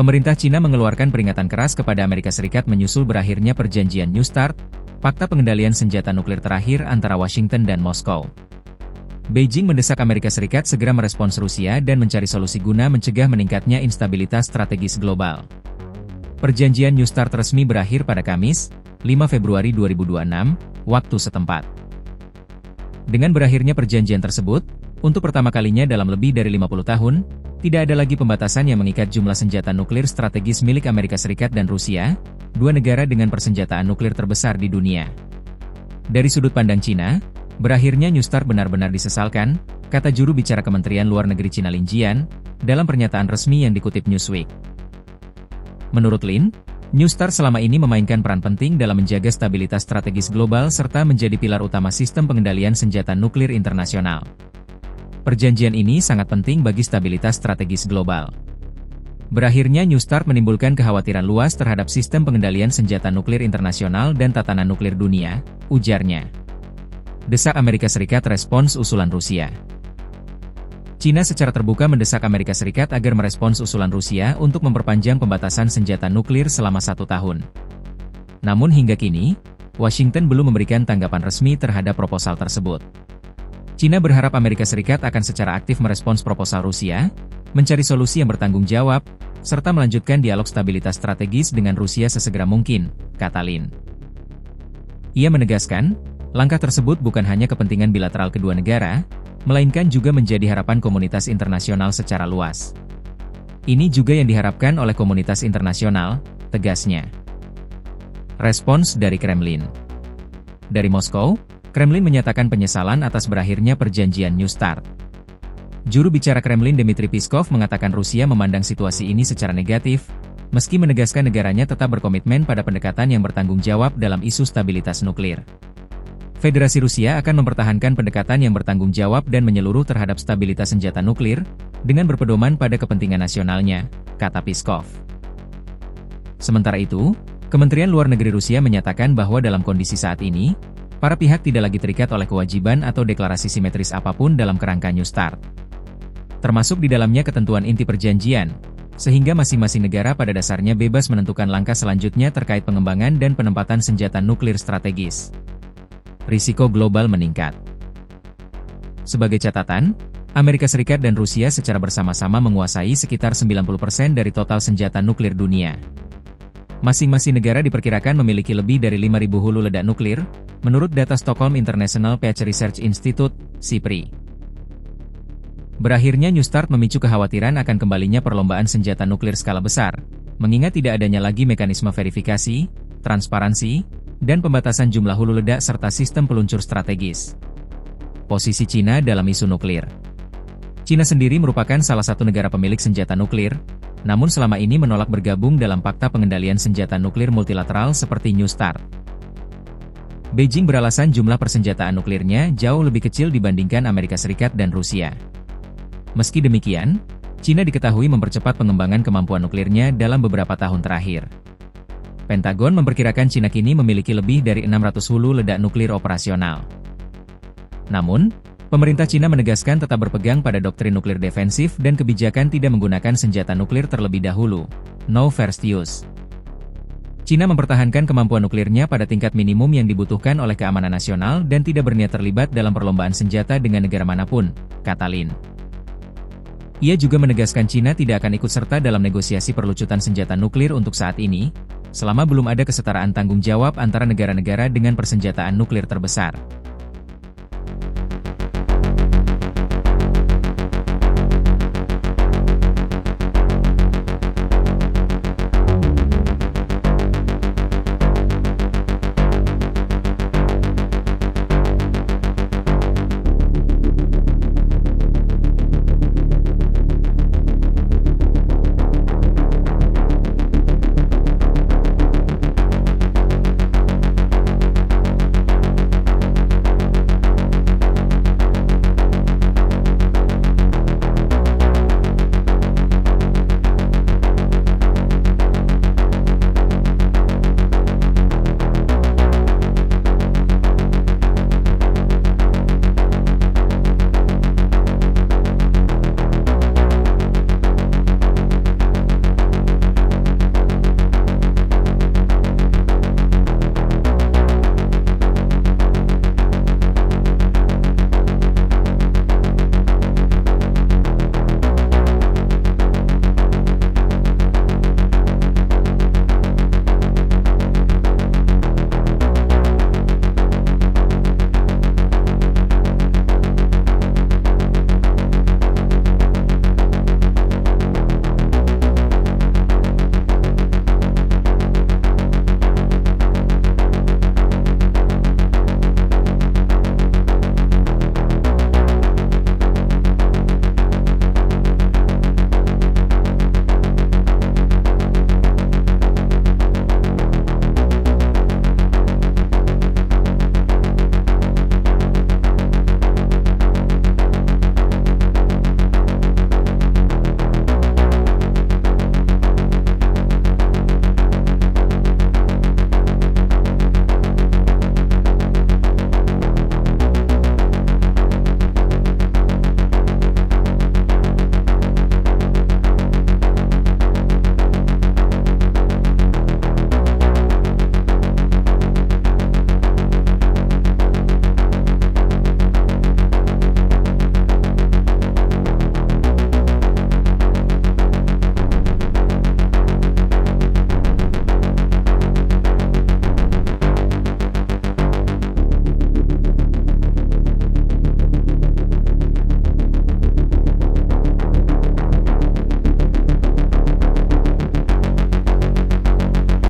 Pemerintah Cina mengeluarkan peringatan keras kepada Amerika Serikat menyusul berakhirnya perjanjian New START, fakta pengendalian senjata nuklir terakhir antara Washington dan Moskow. Beijing mendesak Amerika Serikat segera merespons Rusia dan mencari solusi guna mencegah meningkatnya instabilitas strategis global. Perjanjian New START resmi berakhir pada Kamis, 5 Februari 2026, waktu setempat. Dengan berakhirnya perjanjian tersebut, untuk pertama kalinya dalam lebih dari 50 tahun, tidak ada lagi pembatasan yang mengikat jumlah senjata nuklir strategis milik Amerika Serikat dan Rusia, dua negara dengan persenjataan nuklir terbesar di dunia. Dari sudut pandang Cina, berakhirnya New START benar-benar disesalkan, kata juru bicara Kementerian Luar Negeri Cina Lin Jian, dalam pernyataan resmi yang dikutip Newsweek. Menurut Lin, New START selama ini memainkan peran penting dalam menjaga stabilitas strategis global serta menjadi pilar utama sistem pengendalian senjata nuklir internasional. Perjanjian ini sangat penting bagi stabilitas strategis global. Berakhirnya New START menimbulkan kekhawatiran luas terhadap sistem pengendalian senjata nuklir internasional dan tatanan nuklir dunia, ujarnya. Desak Amerika Serikat respons usulan Rusia. Cina secara terbuka mendesak Amerika Serikat agar merespons usulan Rusia untuk memperpanjang pembatasan senjata nuklir selama 1 tahun. Namun hingga kini, Washington belum memberikan tanggapan resmi terhadap proposal tersebut. Cina berharap Amerika Serikat akan secara aktif merespons proposal Rusia, mencari solusi yang bertanggung jawab, serta melanjutkan dialog stabilitas strategis dengan Rusia sesegera mungkin, kata Lin. Ia menegaskan, langkah tersebut bukan hanya kepentingan bilateral kedua negara, melainkan juga menjadi harapan komunitas internasional secara luas. Ini juga yang diharapkan oleh komunitas internasional, tegasnya. Respons dari Kremlin. Dari Moskow, Kremlin menyatakan penyesalan atas berakhirnya perjanjian New START. Juru bicara Kremlin Dmitry Peskov mengatakan Rusia memandang situasi ini secara negatif, meski menegaskan negaranya tetap berkomitmen pada pendekatan yang bertanggung jawab dalam isu stabilitas nuklir. Federasi Rusia akan mempertahankan pendekatan yang bertanggung jawab dan menyeluruh terhadap stabilitas senjata nuklir, dengan berpedoman pada kepentingan nasionalnya, kata Peskov. Sementara itu, Kementerian Luar Negeri Rusia menyatakan bahwa dalam kondisi saat ini, para pihak tidak lagi terikat oleh kewajiban atau deklarasi simetris apapun dalam kerangka New START. Termasuk di dalamnya ketentuan inti perjanjian, sehingga masing-masing negara pada dasarnya bebas menentukan langkah selanjutnya terkait pengembangan dan penempatan senjata nuklir strategis. Risiko global meningkat. Sebagai catatan, Amerika Serikat dan Rusia secara bersama-sama menguasai sekitar 90% dari total senjata nuklir dunia. Masing-masing negara diperkirakan memiliki lebih dari 5.000 hulu ledak nuklir, menurut data Stockholm International Peace Research Institute, SIPRI. Berakhirnya New START memicu kekhawatiran akan kembalinya perlombaan senjata nuklir skala besar, mengingat tidak adanya lagi mekanisme verifikasi, transparansi, dan pembatasan jumlah hulu ledak serta sistem peluncur strategis. Posisi Cina dalam isu nuklir. Cina sendiri merupakan salah satu negara pemilik senjata nuklir, namun selama ini menolak bergabung dalam fakta pengendalian senjata nuklir multilateral seperti New START. Beijing beralasan jumlah persenjataan nuklirnya jauh lebih kecil dibandingkan Amerika Serikat dan Rusia. Meski demikian, Cina diketahui mempercepat pengembangan kemampuan nuklirnya dalam beberapa tahun terakhir. Pentagon memperkirakan Cina kini memiliki lebih dari 600 hulu ledak nuklir operasional. Namun, pemerintah Cina menegaskan tetap berpegang pada doktrin nuklir defensif dan kebijakan tidak menggunakan senjata nuklir terlebih dahulu, no first use. Cina mempertahankan kemampuan nuklirnya pada tingkat minimum yang dibutuhkan oleh keamanan nasional dan tidak berniat terlibat dalam perlombaan senjata dengan negara manapun, kata Lin. Ia juga menegaskan Cina tidak akan ikut serta dalam negosiasi perlucutan senjata nuklir untuk saat ini, selama belum ada kesetaraan tanggung jawab antara negara-negara dengan persenjataan nuklir terbesar.